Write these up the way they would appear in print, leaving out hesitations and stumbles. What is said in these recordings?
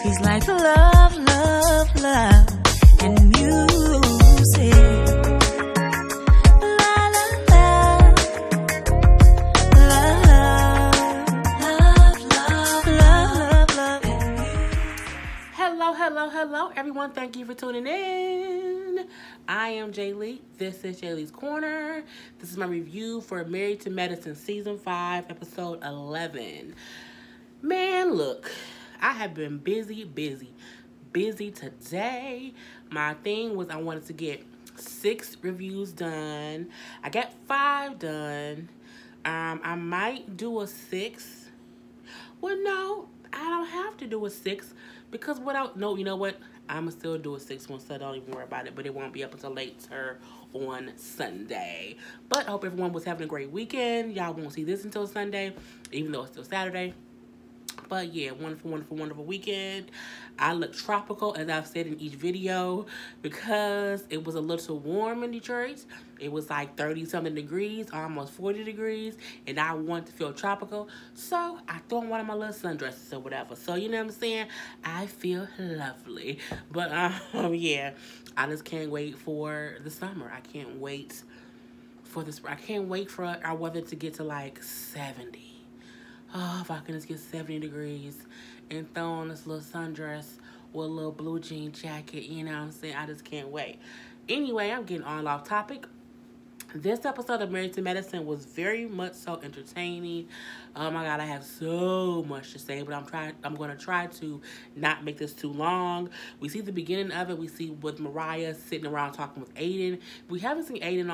She's like love, love, love, and music. La, la, la. Love, love, love, love, and music. Hello, everyone. Thank you for tuning in. I am Jay Lee. This is Jay Lee's Corner. This is my review for Married to Medicine Season 5, Episode 11. Man, look, I have been busy today. My thing was I wanted to get 6 reviews done. I got 5 done. I might do a 6. Well, no, I don't have to do a 6 because you know what? I'm going to still do a 6 one, so don't even worry about it. But it won't be up until later on Sunday. But I hope everyone was having a great weekend. Y'all won't see this until Sunday, even though it's still Saturday. But yeah, wonderful weekend. I look tropical, as I've said in each video, because it was a little warm in Detroit. It was like 30-something degrees, almost 40 degrees, and I want to feel tropical. So I threw on one of my little sundresses or whatever. So you know what I'm saying? I feel lovely. But yeah, I just can't wait for the summer. I can't wait for this. I can't wait for our weather to get to like 70. Oh, if I can just get 70 degrees and throw on this little sundress with a little blue jean jacket, you know what I'm saying? I just can't wait. Anyway, I'm getting all off topic. This episode of Married to Medicine was very much so entertaining. Oh my God, I have so much to say, but I'm going to try to not make this too long. We see the beginning of it. We see with Mariah sitting around talking with Aiden. We haven't seen Aiden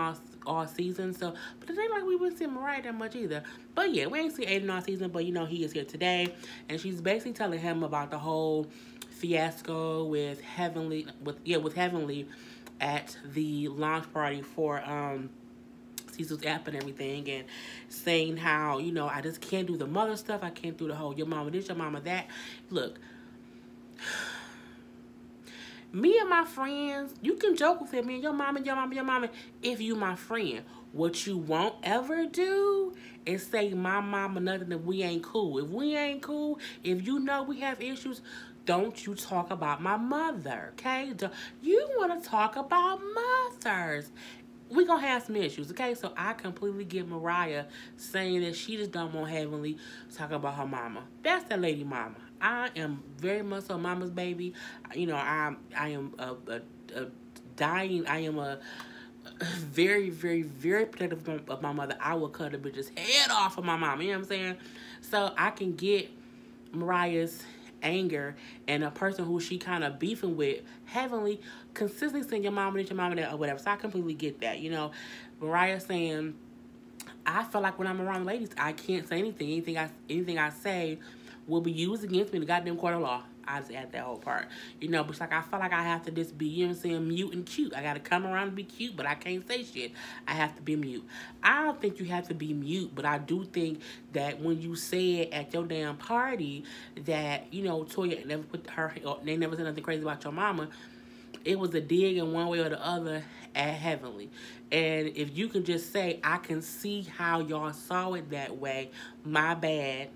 all season, but it ain't like we wouldn't see Mariah that much either. But yeah, we ain't seen Aiden all season, but you know he is here today, and she's basically telling him about the whole fiasco with Heavenly at the launch party for Cecil's app and everything, and saying how, you know, I just can't do the mother stuff. I can't do the whole your mama this, your mama that. Look, me and my friends, you can joke with me and your mama, if you my friend. What you won't ever do is say my mama nothing if we ain't cool. If we ain't cool, if you know we have issues, don't you talk about my mother, okay? You want to talk about mothers. We gonna have some issues, okay? So I completely get Mariah saying that she just don't want Heavenly talk about her mama. That's that lady mama. I am very much so mama's baby. You know, I am a very, very, very protective of my mother. I will cut a bitch's head off of my mama. You know what I'm saying? So I can get Mariah's anger, and a person who she kind of beefing with, Heavenly, consistently saying your mama this, your mama that, or whatever. So I completely get that. You know, Mariah saying, I feel like when I'm around ladies, I can't say anything. Anything I say will be used against me in the goddamn court of law. I just add that whole part. You know, but it's like I feel like I have to just be, you know what I'm saying, mute and cute. I got to come around and be cute, but I can't say shit. I have to be mute. I don't think you have to be mute, but I do think that when you say it at your damn party that, you know, Toya they never said nothing crazy about your mama, it was a dig in one way or the other at Heavenly. And if you can just say, I can see how y'all saw it that way, my bad.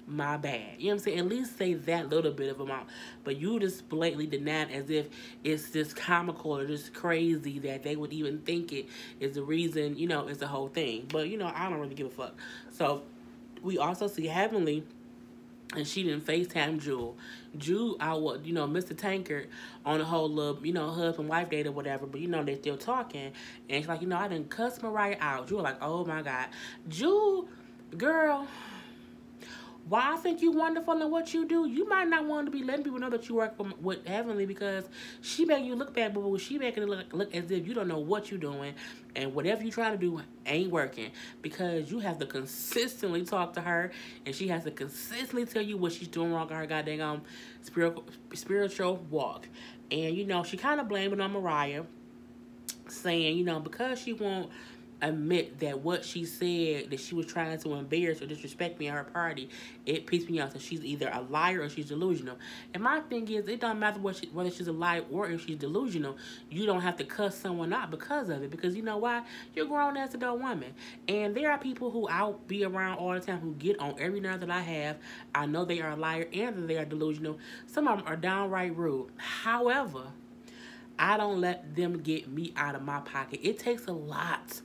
You know what I'm saying? At least say that little bit of amount. But you just blatantly deny it as if it's just comical or just crazy that they would even think it is the reason, you know, it's the whole thing. But, you know, I don't really give a fuck. So, we also see Heavenly, and she didn't FaceTime Jewel. Jewel, you know, Mr. Tankard on the whole little, you know, husband-wife date or whatever. But, you know, they're still talking. And she's like, you know, I didn't cuss Mariah out. Jewel like, oh, my God. Jewel, girl, why I think you wonderful in what you do, you might not want to be letting people know that you work with Heavenly, because she making you look bad, but she making it look as if you don't know what you're doing, and whatever you trying to do ain't working, because you have to consistently talk to her, and she has to consistently tell you what she's doing wrong on her goddamn spiritual walk. And, you know, she kind of blamed it on Mariah, saying, you know, because she won't admit that what she said, that she was trying to embarrass or disrespect me at her party, it pissed me off that she's either a liar or she's delusional. And my thing is, it don't matter whether she's a liar or if she's delusional. You don't have to cuss someone out because of it. Because you know why? You're a grown ass adult woman. And there are people who I'll be around all the time who get on every nerve that I have. I know they are a liar and that they are delusional. Some of them are downright rude. However, I don't let them get me out of my pocket. It takes a lot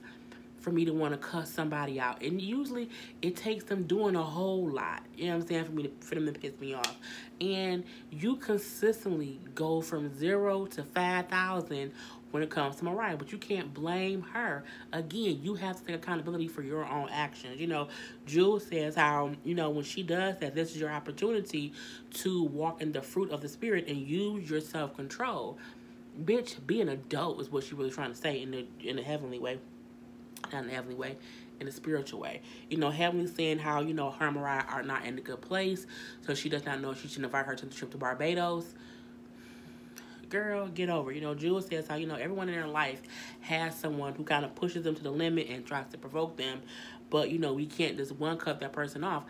for me to want to cuss somebody out. And usually it takes them doing a whole lot. You know what I'm saying? For them to piss me off. And you consistently go from 0 to 5,000 when it comes to Mariah. But you can't blame her. Again, you have to take accountability for your own actions. You know, Jules says how, you know, when she does that, this is your opportunity to walk in the fruit of the Spirit and use your self-control. Bitch, be an adult is what she was trying to say in the heavenly way. Not in the heavenly way, in the spiritual way. You know, Heavenly saying how, you know, her and Mariah are not in a good place, so she does not know if she should invite her to the trip to Barbados. Girl, get over it. You know, Jules says how, you know, everyone in their life has someone who kind of pushes them to the limit and tries to provoke them, but, you know, we can't just one cut that person off.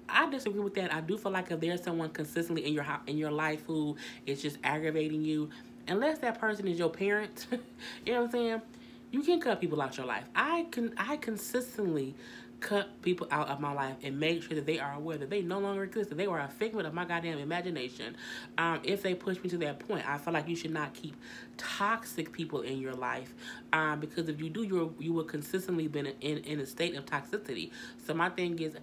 I disagree with that. I do feel like if there's someone consistently in your life who is just aggravating you, unless that person is your parent, you know what I'm saying? You can cut people out your life. I consistently cut people out of my life and make sure that they are aware that they no longer exist, that they are a figment of my goddamn imagination. If they push me to that point, I feel like you should not keep toxic people in your life, because if you do, you will consistently be in a state of toxicity. So my thing is,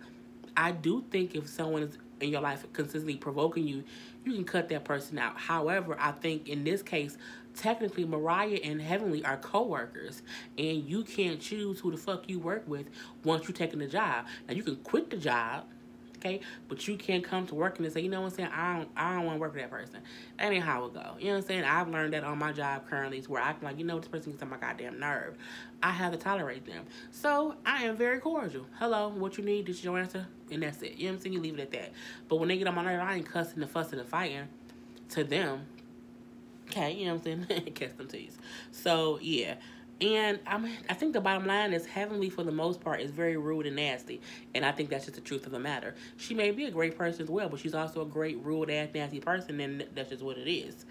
I do think if someone is in your life consistently provoking you, you can cut that person out. However, I think in this case, technically Mariah and Heavenly are co-workers, and you can't choose who the fuck you work with once you're taking the job. Now you can quit the job, okay, but you can't come to work and say, you know what I'm saying, I don't want to work with that person. That ain't how it go. You know what I'm saying? I've learned that on my job currently, is where I'm like, you know, this person gets on my goddamn nerve. I have to tolerate them. So I am very cordial. Hello, what you need? This is your answer, and that's it. You know what I'm saying? You leave it at that. But when they get on my nerve, I ain't cussing and fussing and fighting to them. Okay, you know what I'm saying? Catch them teeth. So yeah. And I think the bottom line is Heavenly, for the most part, is very rude and nasty. And I think that's just the truth of the matter. She may be a great person as well, but she's also a great, rude-ass, nasty person, and that's just what it is.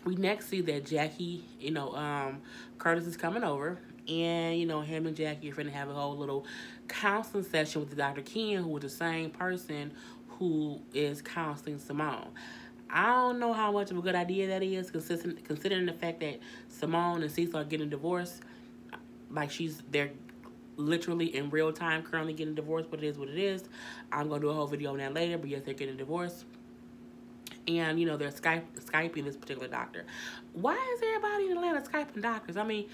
We next see that Jackie, you know, Curtis is coming over. And, you know, him and Jackie are finna have a whole little counseling session with Dr. Ken, who is the same person who is counseling Simone. I don't know how much of a good idea that is, considering the fact that Simone and Cecil are getting divorced. Like, they're literally in real time currently getting divorced, but it is what it is. I'm going to do a whole video on that later, but yes, they're getting divorced. And, you know, they're Skyping this particular doctor. Why is everybody in Atlanta Skyping doctors? I mean,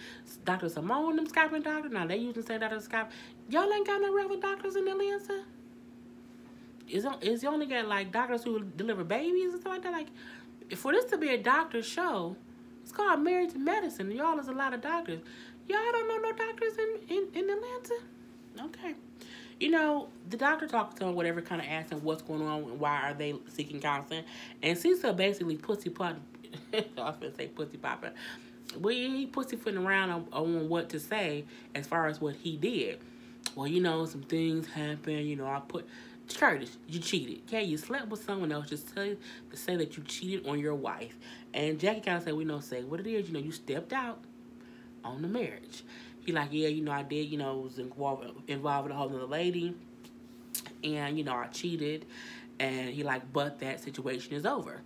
Dr. Simone, them Skyping doctors, now they using the same doctor to Skype. Y'all ain't got no regular doctors in Atlanta? Is you only got, like, doctors who deliver babies and stuff like that? Like, for this to be a doctor show, it's called Married to Medicine. Y'all is a lot of doctors. Y'all don't know no doctors in Atlanta? Okay. You know, the doctor talks to him, whatever, kind of asking what's going on and why are they seeking counseling. And Cecil basically pussy popping. I was going to say pussy popping. Well, he pussyfooting around on what to say as far as what he did. Well, you know, some things happen. You know, Curtis, you cheated. Okay, you slept with someone else. Just tell you to say that you cheated on your wife. And Jackie kind of said, we don't say what it is. You know, you stepped out on the marriage. He like, yeah, you know, I did. You know, was involved with a whole other lady. And, you know, I cheated. And he like, but that situation is over.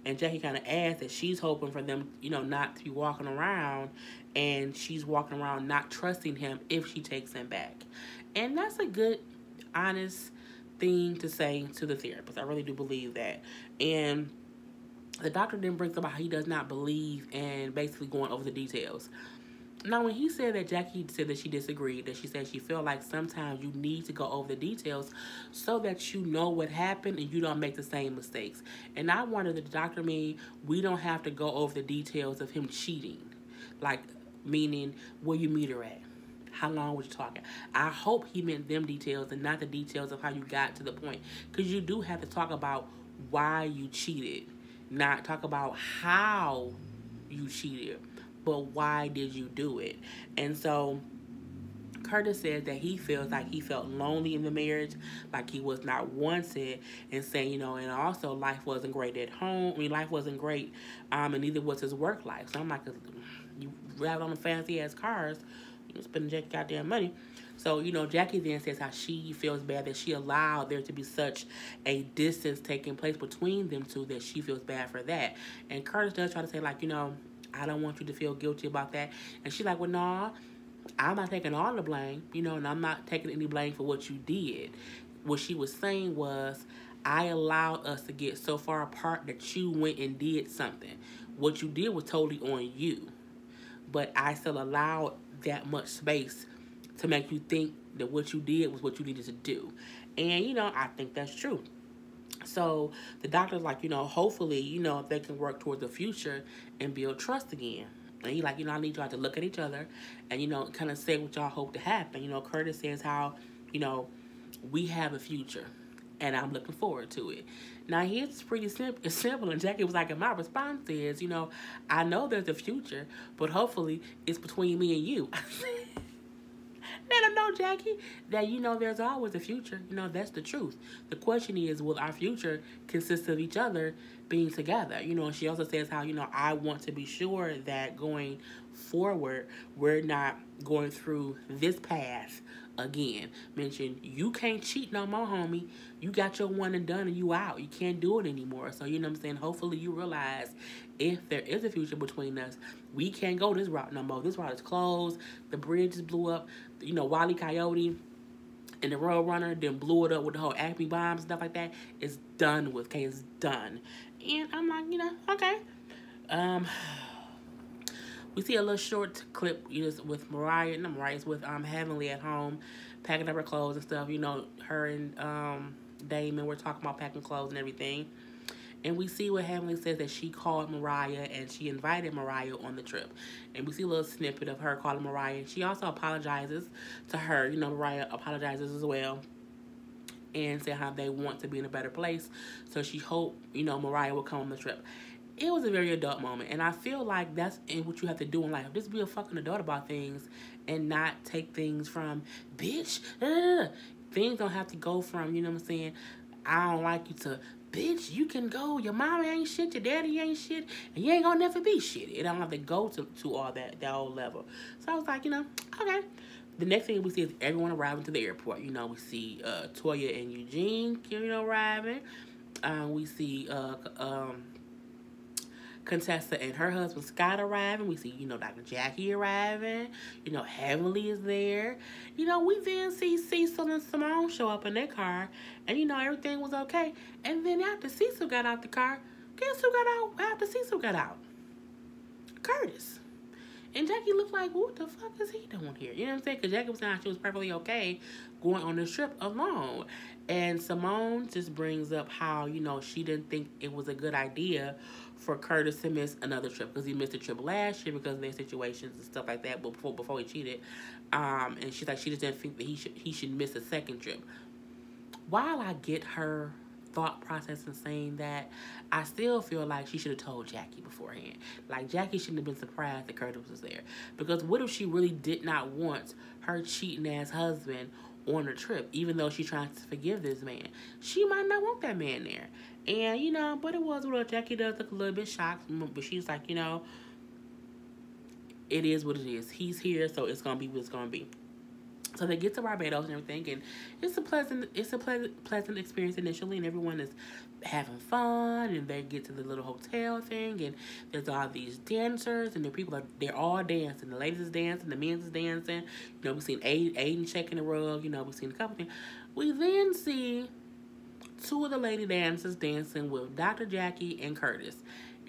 And Jackie kind of asked that she's hoping for them, you know, not to be walking around. And she's walking around not trusting him if she takes him back. And that's a good, honest thing to say to the therapist. I really do believe that. And the doctor then brings up how he does not believe in basically going over the details. Now, when he said that, Jackie said that she disagreed, that she said she felt like sometimes you need to go over the details so that you know what happened and you don't make the same mistakes. And I wonder that the doctor mean we don't have to go over the details of him cheating. Like, meaning, where you meet her at? How long was you talking? I hope he meant them details and not the details of how you got to the point. Because you do have to talk about why you cheated, not talk about how you cheated. but why did you do it? And so Curtis says that he feels like he felt lonely in the marriage, like he was not wanted, and saying, and also life wasn't great at home. I mean, life wasn't great, and neither was his work life. So I'm like, you drive on the fancy ass cars, you spending Jackie goddamn money. So, Jackie then says how she feels bad that she allowed there to be such a distance taking place between them two, that she feels bad for that. And Curtis does try to say, like, I don't want you to feel guilty about that. And she's like, well, no, I'm not taking all the blame, and I'm not taking any blame for what you did. What she was saying was, I allowed us to get so far apart that you went and did something. What you did was totally on you. But I still allowed that much space to make you think that what you did was what you needed to do. And, I think that's true. So the doctor's like, hopefully, if they can work towards the future and build trust again. And he like, I need y'all to look at each other and, kind of say what y'all hope to happen. Curtis says how, we have a future and I'm looking forward to it. Now, here's pretty simple. And Jackie was like, and my response is, I know there's a future, but hopefully it's between me and you. Let them know, Jackie, that, there's always a future. That's the truth. The question is, will our future consist of each other being together? And she also says how, I want to be sure that going forward, we're not going through this path again. Mention, you can't cheat no more, homie. You got your one and done and you out. You can't do it anymore. So, what I'm saying? Hopefully you realize if there is a future between us, we can't go this route no more. This route is closed. The bridge just blew up. Wile E. Coyote and the Road Runner then blew it up with the whole Acme bombs and stuff like that. It's done with. Okay, it's done. And I'm like, okay. We see a little short clip with Mariah, not Mariah, it's with Heavenly at home, packing up her clothes and stuff. Her and Damon were talking about packing clothes and everything. And we see what Heavenly says, that she called Mariah and she invited Mariah on the trip. And we see a little snippet of her calling Mariah. She also apologizes to her. Mariah apologizes as well and said how they want to be in a better place. So she hoped, Mariah will come on the trip. It was a very adult moment. And I feel like that's what you have to do in life. Just be a fucking adult about things and not take things from, bitch. Things don't have to go from, what I'm saying, I don't like you, to, bitch, you can go. Your mama ain't shit. Your daddy ain't shit. And you ain't gonna never be shit. It don't have to go to all that old level. So I was like, okay. The next thing we see is everyone arriving to the airport. We see Toya and Eugene, arriving. We see Contessa and her husband Scott arriving. We see, Dr. Jackie arriving. Heavenly is there. We then see Cecil and Simone show up in their car. And, everything was okay. And then after Cecil got out the car, guess who got out after Cecil got out? Curtis. And Jackie looked like, what the fuck is he doing here? You know what I'm saying? Because Jackie was saying she was perfectly okay going on this trip alone. And Simone just brings up how, she didn't think it was a good idea for Curtis to miss another trip, because he missed a trip last year because of their situations and stuff like that before he cheated. And she's like, she just didn't think that he should miss a second trip. While I get her thought process in saying that, I still feel like she should have told Jackie beforehand. Like, Jackie shouldn't have been surprised that Curtis was there. Because what if she really did not want her cheating ass husband on a trip, even though she's trying to forgive this man? She might not want that man there. And, but it was what Jackie does look a little bit shocked, but she's like, it is what it is. He's here, so it's going to be what it's going to be. So they get to Barbados and everything, and it's a pleasant experience initially, and everyone is having fun, and they get to the little hotel thing, and there's all these dancers, and they're all dancing. The ladies is dancing, the men is dancing. We've seen Aiden checking the rug. We've seen a couple things. We then see two of the lady dancers dancing with Dr. Jackie and Curtis,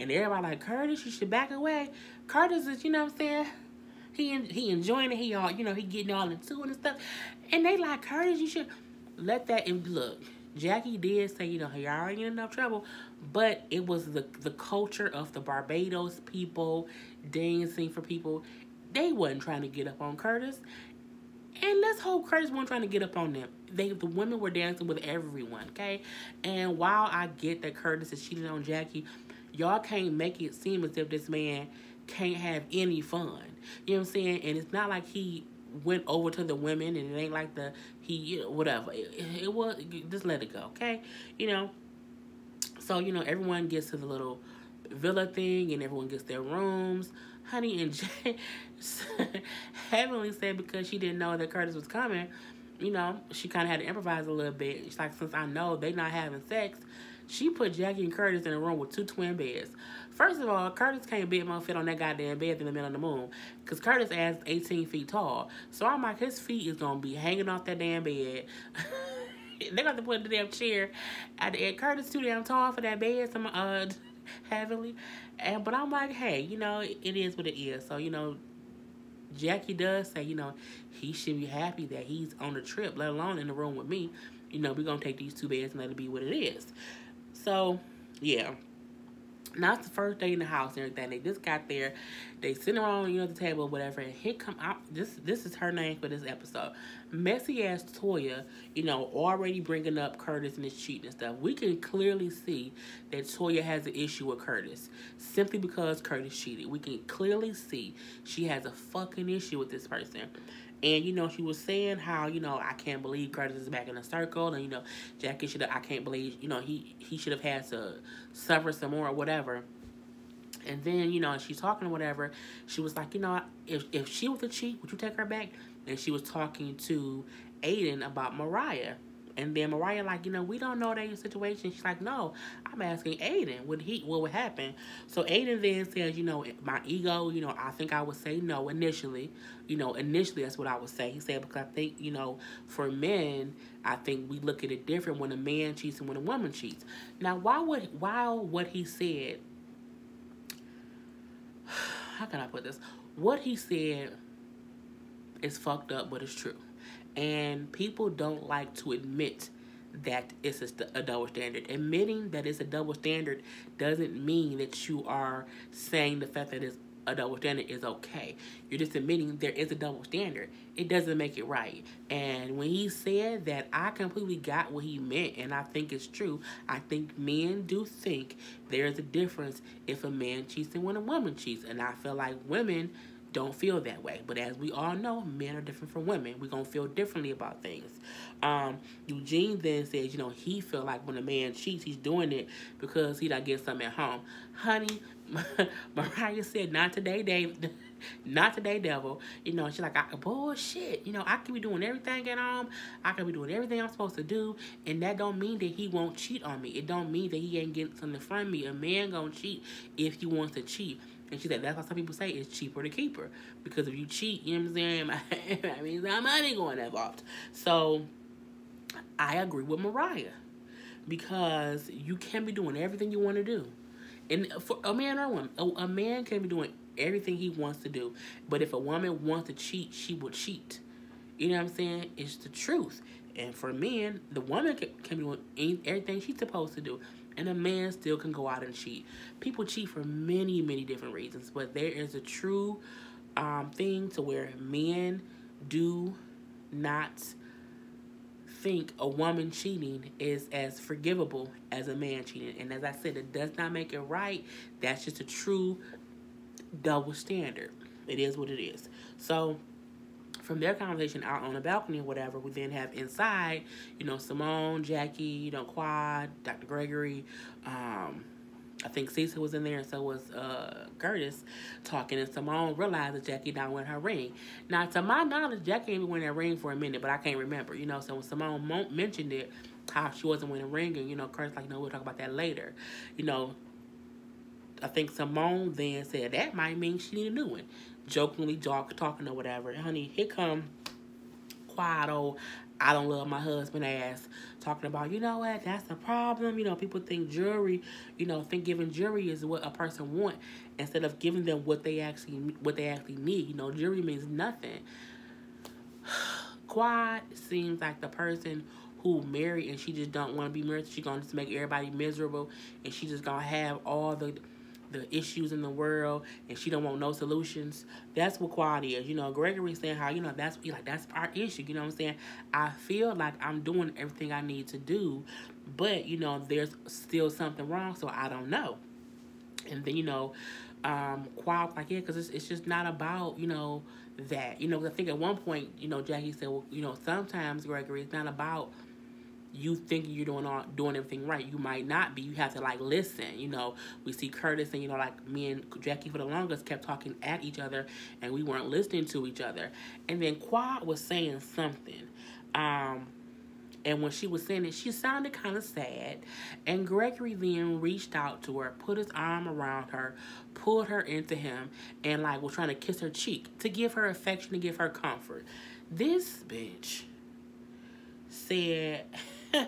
and everybody like, Curtis, you should back away. Curtis is, what I'm saying, He enjoying it. He all, he getting all into it and stuff. And they like, Curtis, you should let that. And look, Jackie did say, he already in enough trouble. But it was the culture of the Barbados people dancing for people. They wasn't trying to get up on Curtis. And let's hope Curtis wasn't trying to get up on them. The women were dancing with everyone, okay? And while I get that Curtis is cheating on Jackie, y'all can't make it seem as if this man can't have any fun. You know what I'm saying? And it's not like he went over to the women, and it ain't like whatever. It was, just let it go, okay? You know. So, everyone gets to the little villa thing, and everyone gets their rooms. Honey and Jay, Heavenly said because she didn't know that Curtis was coming, she kind of had to improvise a little bit. She's like, since I know they not having sex, she put Jackie and Curtis in a room with 2 twin beds. First of all, Curtis can't big more fit on that goddamn bed in the middle of the moon, because Curtis ass 18 feet tall. So I'm like, his feet is going to be hanging off that damn bed. They're going to put the damn chair at the end. Curtis too damn tall for that bed, Heavenly. But I'm like, hey, it is what it is. So, Jackie does say, he should be happy that he's on the trip, let alone in the room with me. We're going to take these 2 beds and let it be what it is. So, yeah. Now it's the first day in the house and everything. They just got there. They sitting around, the table or whatever. And here come out. This is her name for this episode. Messy ass Toya, already bringing up Curtis and his cheating and stuff. We can clearly see that Toya has an issue with Curtis simply because Curtis cheated. We can clearly see she has a fucking issue with this person. And, she was saying how, I can't believe Curtis is back in the circle. And, Jackie I can't believe, he should have had to suffer some more or whatever. And then, she's talking or whatever. She was like, if she was a cheat, would you take her back? And she was talking to Aiden about Mariah. And then Mariah like, we don't know their situation. She's like, no, I'm asking Aiden what would happen. So Aiden then says, my ego, I think I would say no initially. Initially that's what I would say. He said, because I think, for men, I think we look at it different when a man cheats and when a woman cheats. Now, while what he said, how can I put this? What he said is fucked up, but it's true. And people don't like to admit that it's a double standard. Admitting that it's a double standard doesn't mean that you are saying the fact that it's a double standard is okay. You're just admitting there is a double standard. It doesn't make it right. And when he said that, I completely got what he meant, and I think it's true. I think men do think there's a difference if a man cheats and when a woman cheats. And I feel like women don't feel that way. But as we all know, men are different from women. We're going to feel differently about things. Eugene then says, he feel like when a man cheats, he's doing it because he not getting something at home. Honey, Mariah said, not today, Dave. Not today, devil. She's like, bullshit. I could be doing everything at home. I could be doing everything I'm supposed to do. And that don't mean that he won't cheat on me. It don't mean that he ain't getting something from me. A man gonna cheat if he wants to cheat. And she said, that's why some people say it's cheaper to keep her. Because if you cheat, you know what I'm saying? That means our money going involved. So, I agree with Mariah. Because you can be doing everything you want to do. And for a man or a woman, a man can be doing everything he wants to do. But if a woman wants to cheat, she will cheat. You know what I'm saying? It's the truth. And for men, the woman can be doing everything she's supposed to do. And a man still can go out and cheat. People cheat for many, many different reasons. But there is a true thing to where men do not think a woman cheating is as forgivable as a man cheating. And as I said, it does not make it right. That's just a true double standard. It is what it is. So, from their conversation out on the balcony or whatever, we then have inside, Simone, Jackie, Quad, Dr. Gregory, I think Cecil was in there, and so was Curtis talking, and Simone realized that Jackie not wearing her ring. Now, to my knowledge, Jackie ain't been wearing that ring for a minute, but I can't remember, so when Simone mentioned it, how she wasn't wearing a ring, and, Curtis like, no, we'll talk about that later. I think Simone then said that might mean she need a new one. Jokingly talking or whatever. Honey, here come Quado, I don't love my husband ass, talking about, what, that's the problem. People think jewelry, think giving jewelry is what a person want instead of giving them what they actually need. Jewelry means nothing. Quad seems like the person who married and she just don't want to be married. She's going to just make everybody miserable, and she just going to have all the issues in the world, and she don't want no solutions. That's what Quad is. Gregory saying how, that's our issue. You know what I'm saying? I feel like I'm doing everything I need to do, but, there's still something wrong, so I don't know. And then, Quad was like, yeah, because it's just not about, that. I think at one point, Jackie said, well, sometimes, Gregory, it's not about you thinking you're doing everything right. You might not be. You have to like listen. We see Curtis and like me and Jackie for the longest kept talking at each other and we weren't listening to each other. And then Quad was saying something. And when she was saying it, she sounded kind of sad. And Gregory then reached out to her, put his arm around her, pulled her into him, and like was trying to kiss her cheek to give her affection, to give her comfort. This bitch said, I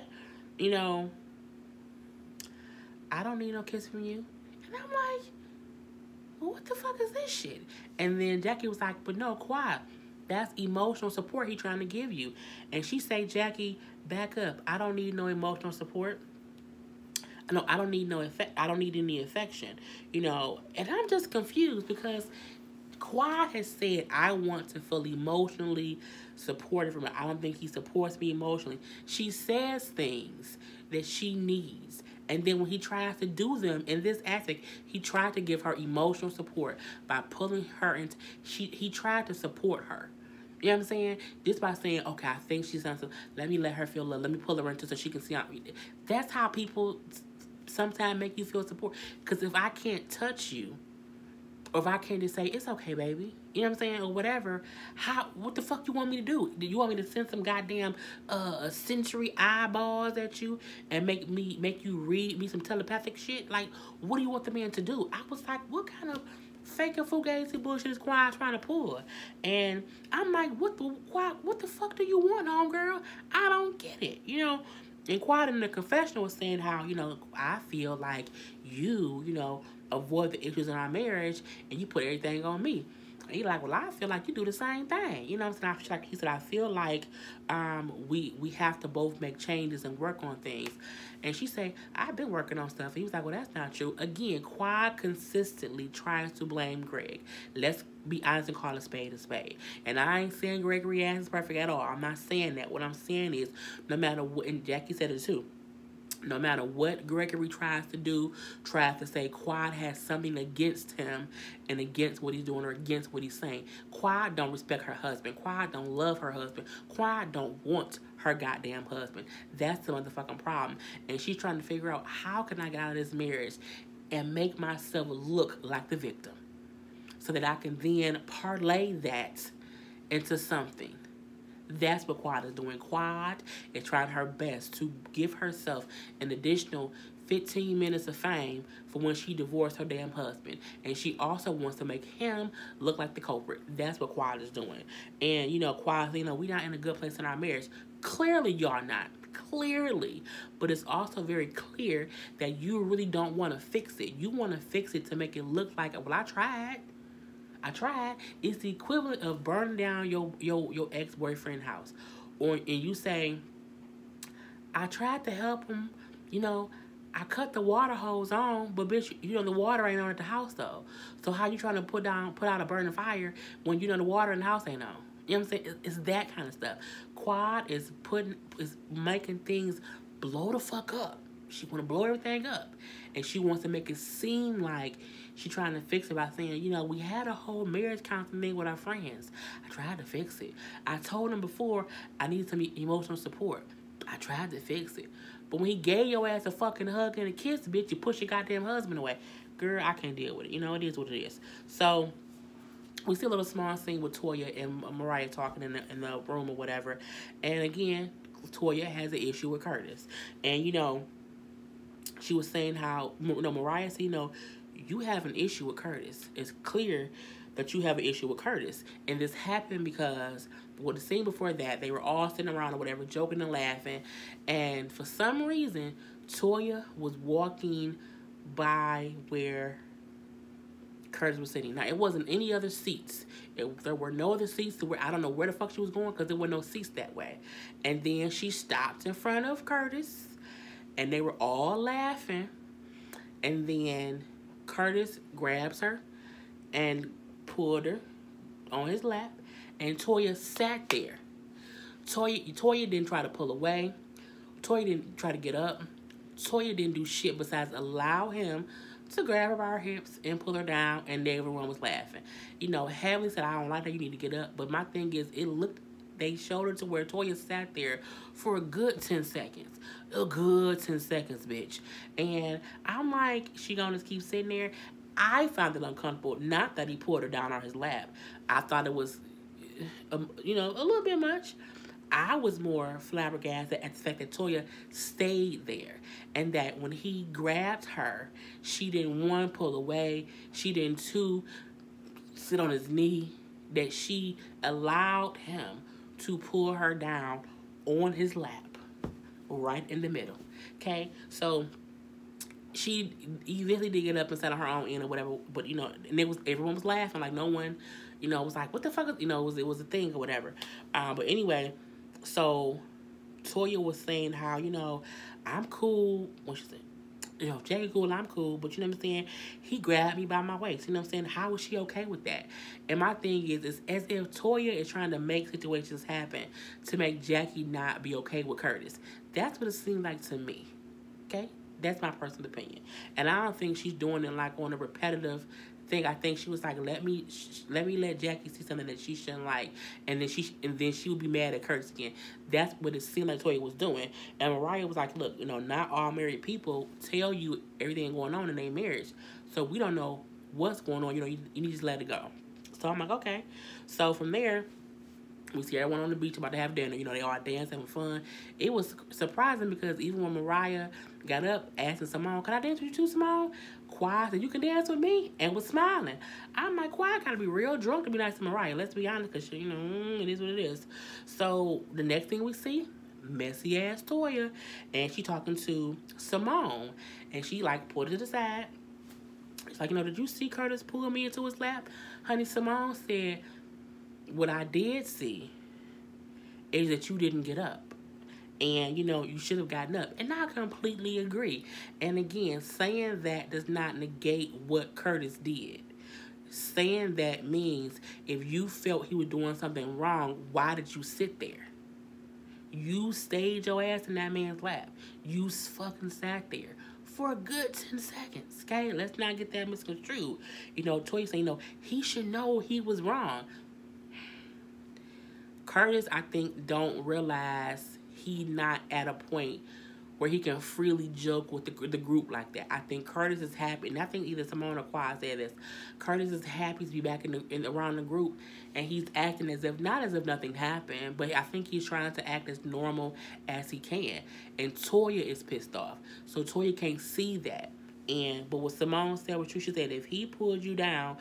don't need no kiss from you. And I'm like, well, what the fuck is this shit? And then Jackie was like, but no, Quad, that's emotional support he trying to give you. And she say, Jackie, back up. I don't need no emotional support. No, I don't need I don't need any affection. And I'm just confused because Quad has said, I want to feel emotionally supported from her. I don't think he supports me emotionally. She says things that she needs. And then when he tries to do them in this aspect, he tried to give her emotional support by pulling her into, he tried to support her. You know what I'm saying? Just by saying, okay, I think she's done something. Let me let her feel love. Let me pull her into so she can see. That's how people sometimes make you feel support. Because if I can't touch you, or if I can't just say, it's okay, baby. You know what I'm saying? Or whatever. What the fuck you want me to do? Do you want me to send some goddamn sensory eyeballs at you and make you read me some telepathic shit? Like, what do you want the man to do? I was like, what kind of fake and fugazi bullshit is Quad trying to pull? And I'm like, what the fuck do you want, homegirl? I don't get it. And Quad in the confessional was saying how, I feel like you avoid the issues in our marriage and you put everything on me. And he's like, well, I feel like you do the same thing. You know what I'm saying? He said, I feel like we have to both make changes and work on things. And she said, I've been working on stuff. And he was like, well, that's not true. Again, Quad consistently tries to blame Greg. Let's be honest and call a spade a spade. And I ain't saying Gregory ass is perfect at all. I'm not saying that. What I'm saying is, no matter what, and Jackie said it too, no matter what Gregory tries to do, tries to say, Quad has something against him and against what he's doing or against what he's saying. Quad don't respect her husband. Quad don't love her husband. Quad don't want her goddamn husband. That's the motherfucking problem. And she's trying to figure out, how can I get out of this marriage and make myself look like the victim so that I can then parlay that into something. That's what Quad is doing. Quad is trying her best to give herself an additional 15 minutes of fame for when she divorced her damn husband. And she also wants to make him look like the culprit. That's what Quad is doing. And, Quad, we're not in a good place in our marriage. Clearly, y'all not. Clearly. But it's also very clear that you really don't want to fix it. You want to fix it to make it look like, well, I tried. It's the equivalent of burning down your ex-boyfriend's house. And you say, I tried to help him, I cut the water hose on, but bitch, the water ain't on at the house though. So how you trying to put out a burning fire when the water in the house ain't on? You know what I'm saying? It's that kind of stuff. Quad is making things blow the fuck up. She want to blow everything up. And she wants to make it seem like she's trying to fix it by saying, we had a whole marriage counseling thing with our friends. I tried to fix it. I told him before I needed some emotional support. I tried to fix it. But when he gave your ass a fucking hug and a kiss, bitch, you push your goddamn husband away. Girl, I can't deal with it. It is what it is. So we see a little small scene with Toya and Mariah talking in the room or whatever. And again, Toya has an issue with Curtis. And, she was saying how, Mariah said, you have an issue with Curtis. It's clear that you have an issue with Curtis. And this happened because, the scene before that, they were all sitting around or whatever, joking and laughing. And for some reason, Toya was walking by where Curtis was sitting. Now, it wasn't any other seats. There were no other seats to where, I don't know where the fuck she was going because there were no seats that way. And then she stopped in front of Curtis. And they were all laughing. And then Curtis grabs her and pulled her on his lap. And Toya sat there. Toya didn't try to pull away. Toya didn't try to get up. Toya didn't do shit besides allow him to grab her by her hips and pull her down, and everyone was laughing. You know, Heavenly said, I don't like that, you need to get up. But my thing is, they showed her to where Toya sat there for a good 10 seconds. A good 10 seconds, bitch. And I'm like, she gonna just keep sitting there? I found it uncomfortable. Not that he pulled her down on his lap. I thought it was, a little bit much. I was more flabbergasted at the fact that Toya stayed there, and that when he grabbed her, she didn't, one, pull away. She didn't, two, sit on his knee. That she allowed him to pull her down on his lap, right in the middle. Okay, so she eventually did get up and sat on her own end or whatever. But and everyone was laughing, like no one, was like, what the fuck? It was a thing or whatever. But anyway. So, Toya was saying how, I'm cool. What she said? Jackie cool, I'm cool. But you know what I'm saying? He grabbed me by my waist. You know what I'm saying? How was she okay with that? And my thing is, it's as if Toya is trying to make situations happen to make Jackie not be okay with Curtis. That's what it seemed like to me. Okay? That's my personal opinion. And I don't think she's doing it like on a repetitive thing. I think she was like, let me let Jackie see something that she shouldn't like, and then she would be mad at Curtis again. That's what it seemed like Toya was doing. And Mariah was like, look, not all married people tell you everything going on in their marriage, so we don't know what's going on. You need to just let it go. So I'm like, okay. So from there, we see everyone on the beach about to have dinner. They all dancing, having fun. It was surprising because even when Mariah got up asking Simone, can I dance with you too, Simone? Quiet said, you can dance with me, and was smiling. I'm like, Quiet gotta be real drunk to be nice to Mariah. Let's be honest, because it is what it is. So the next thing we see, messy ass Toya, and she talking to Simone, and she like pulled it to the side. She's like, did you see Curtis pull me into his lap? Honey, Simone said, what I did see is that you didn't get up. And, you should have gotten up. And I completely agree. And again, saying that does not negate what Curtis did. Saying that means if you felt he was doing something wrong, why did you sit there? You stayed your ass in that man's lap. You fucking sat there for a good 10 seconds, okay? Let's not get that misconstrued. Toya saying, he should know he was wrong. Curtis, I think, don't realize he not at a point where he can freely joke with the group like that. I think Curtis is happy, and I think either Simone or Quad said this. Curtis is happy to be back around the group, and he's acting not as if nothing happened, but I think he's trying to act as normal as he can. And Toya is pissed off, so Toya can't see that. But what Simone said, what Trisha said, if he pulled you down,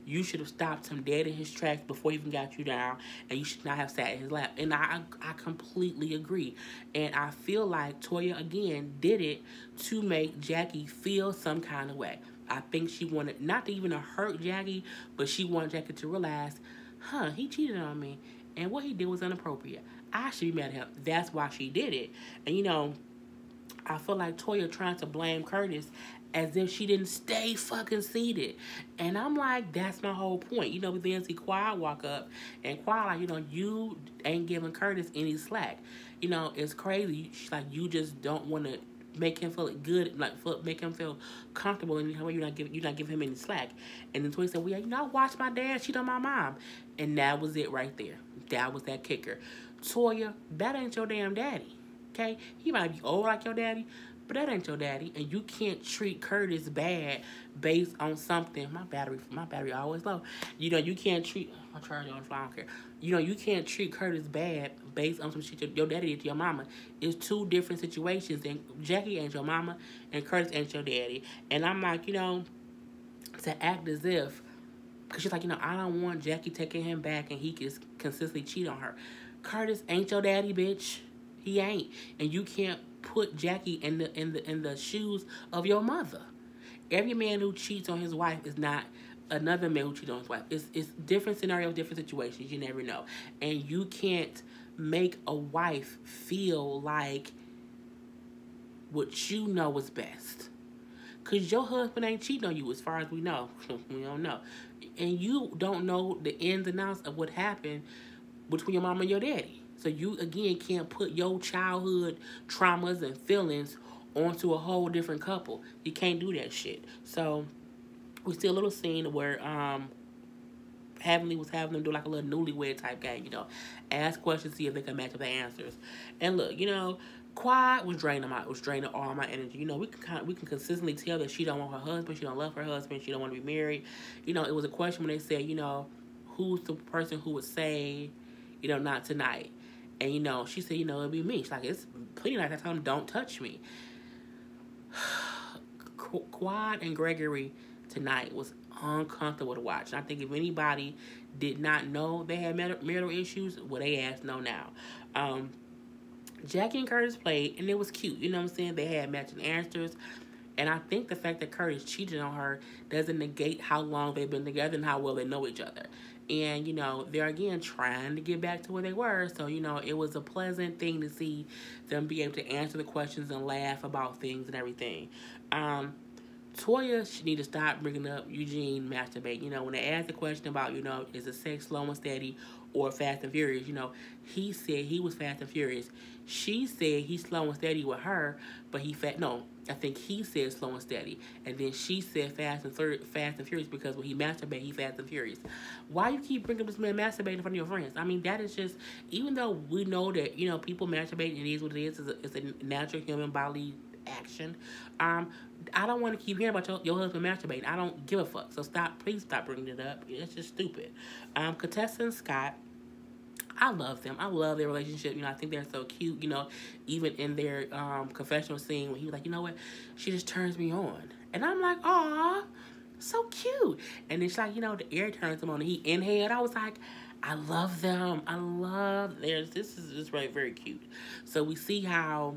you should have stopped him dead in his tracks before he even got you down, and you should not have sat in his lap. And I completely agree. And I feel like Toya, again, did it to make Jackie feel some kind of way. I think she wanted, not to even hurt Jackie, but she wanted Jackie to realize, he cheated on me, and what he did was inappropriate. I should be mad at him. That's why she did it. And, I feel like Toya trying to blame Curtis as if she didn't stay fucking seated. And I'm like, that's my whole point. We then see Quiet walk up, and Quiet like, you ain't giving Curtis any slack. It's crazy. She's like, you just don't want to make him feel good, like make him feel comfortable, and you're not giving him any slack. And then Toya said, well, I watched my dad cheat on my mom. And that was it right there. That was that kicker. Toya, that ain't your damn daddy. Okay? He might be old like your daddy, but that ain't your daddy, and you can't treat Curtis bad based on something. My battery always low. You can't treat. I'm trying on the fly. I don't care. You can't treat Curtis bad based on some shit your daddy did to your mama. It's two different situations, and Jackie ain't your mama, and Curtis ain't your daddy. And I'm like, to act as if, because she's like, I don't want Jackie taking him back, and he can consistently cheat on her. Curtis ain't your daddy, bitch. He ain't, and you can't put Jackie in the shoes of your mother. Every man who cheats on his wife is not another man who cheats on his wife. It's different scenarios, different situations. You never know, and you can't make a wife feel like what you know is best, cause your husband ain't cheating on you, as far as we know. We don't know, and you don't know the ins and outs of what happened between your mom and your daddy. So you, again, can't put your childhood traumas and feelings onto a whole different couple. You can't do that shit. So we see a little scene where Heavenly was having them do like a little newlywed type game, ask questions, see if they can match up the answers. And look, Quad was draining was draining all my energy. We can consistently tell that she don't want her husband, she don't love her husband, she don't want to be married. It was a question when they said, who's the person who would say, not tonight. And she said, it'd be me. She's like, it's plenty like I told him, don't touch me. Quad and Gregory tonight was uncomfortable to watch. And I think if anybody did not know they had marital issues, well, they ass know now. Jackie and Curtis played, and it was cute. You know what I'm saying? They had matching answers. And I think the fact that Curtis cheated on her doesn't negate how long they've been together and how well they know each other. And, they're, again, trying to get back to where they were. So, it was a pleasant thing to see them be able to answer the questions and laugh about things and everything. Toya should need to stop bringing up Eugene masturbate. When they asked the question about, is the sex slow and steady or fast and furious, he said he was fast and furious. She said he's slow and steady with her, but I think he said slow and steady. And then she said fast and furious because when he masturbates, he fast and furious. Why you keep bringing this man masturbating in front of your friends? I mean, that is just, even though we know that, people masturbate and it is what it is, it's a natural human bodily action. I don't want to keep hearing about your husband masturbating. I don't give a fuck. So please stop bringing it up. It's just stupid. Contessa and Scott, I love them. I love their relationship. I think they're so cute. Even in their confessional scene when he was like, you know what, she just turns me on, and I'm like, aw, so cute. And it's like, the air turns him on, and he inhaled. I was like, I love them. I love theirs. This is just very, very cute. So we see how,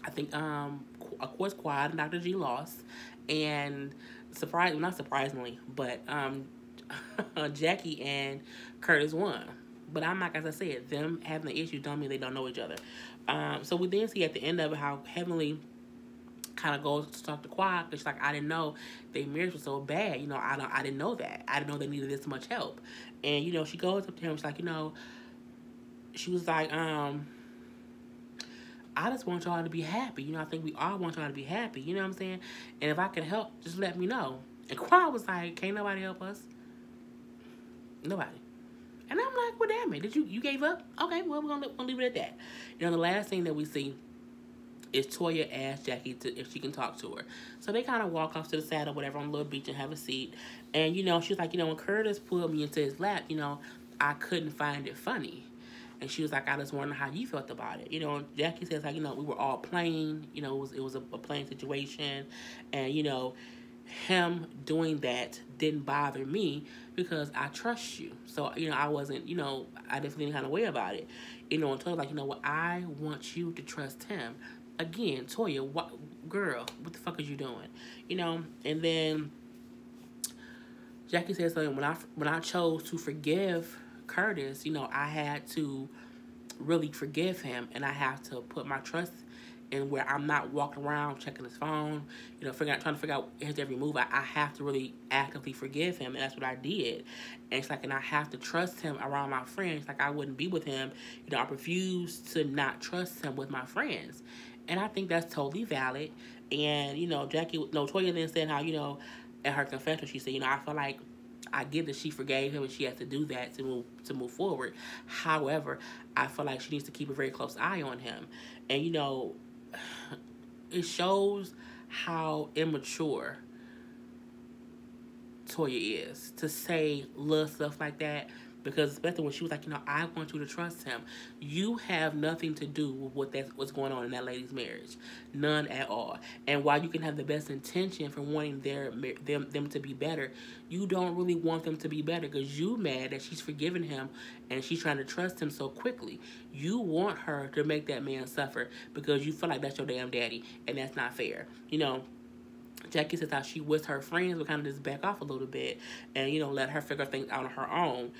I think, of course, Quad and Dr. G lost, and not surprisingly, but Jackie and Curtis won. But I'm like, as I said, them having the issue don't mean they don't know each other. So we then see at the end of it how Heavenly kind of goes to talk to Quad, because she's like, I didn't know their marriage was so bad. I didn't know that. I didn't know they needed this much help. And she goes up to him. She's like, she was like, I just want y'all to be happy. I think we all want y'all to be happy. You know what I'm saying? And if I can help, just let me know. And Quad was like, can't nobody help us? Nobody. And I'm like, well, damn it. Did you gave up? Okay, well, we're gonna leave it at that. The last thing that we see is Toya asked Jackie if she can talk to her. So they kind of walk off to the side or whatever on a little beach and have a seat. And, she's like, when Curtis pulled me into his lap, I couldn't find it funny. And she was like, I just wonder how you felt about it. Jackie says, like, we were all playing. It was a playing situation. And, him doing that didn't bother me because I trust you. So, I wasn't, I definitely didn't kind of way about it. And Toya's like, what, I want you to trust him. Again, Toya, girl, what the fuck is you doing? And then Jackie says something, when I chose to forgive Curtis, I had to really forgive him, and I have to put my trust in where I'm not walking around checking his phone, trying to figure out his every move. I have to really actively forgive him, and that's what I did. And it's like, and I have to trust him around my friends. Like, I wouldn't be with him. I refuse to not trust him with my friends. And I think that's totally valid. And, Toya then said how, at her confession, she said, I feel like I get that she forgave him and she has to do that to move forward. However, I feel like she needs to keep a very close eye on him. And, it shows how immature Toya is to say little stuff like that, because especially when she was like, I want you to trust him. You have nothing to do with what's going on in that lady's marriage. None at all. And while you can have the best intention for wanting them to be better, you don't really want them to be better because you mad that she's forgiven him and she's trying to trust him so quickly. You want her to make that man suffer because you feel like that's your damn daddy, and that's not fair. Jackie says how she with her friends would kind of just back off a little bit and, let her figure things out on her own,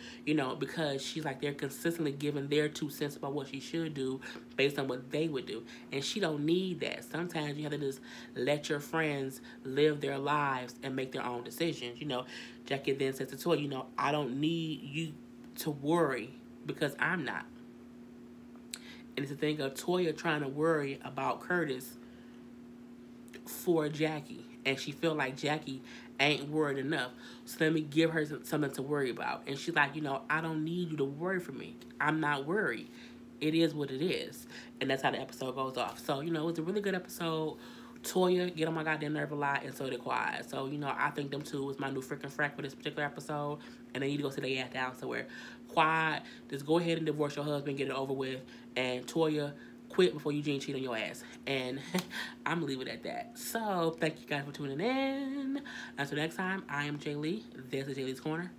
because she's like, they're consistently giving their 2 cents about what she should do based on what they would do. And she don't need that. Sometimes you have to just let your friends live their lives and make their own decisions. Jackie then says to Toya, I don't need you to worry because I'm not. And it's the thing of Toya trying to worry about Curtis for Jackie, and she feel like Jackie ain't worried enough. So let me give her something to worry about. And she's like, I don't need you to worry for me. I'm not worried. It is what it is. And that's how the episode goes off. So, it was a really good episode. Toya get on my goddamn nerve a lot, and so did Quiet. So, I think them two was my new freaking frack for this particular episode. And they need to go sit their ass down somewhere. Quiet, just go ahead and divorce your husband, get it over with. And Toya, quit before Eugene cheat on your ass. And I'm gonna leave it at that. So, thank you guys for tuning in. Until next time, I am Jay Lee. This is Jay Lee's Corner.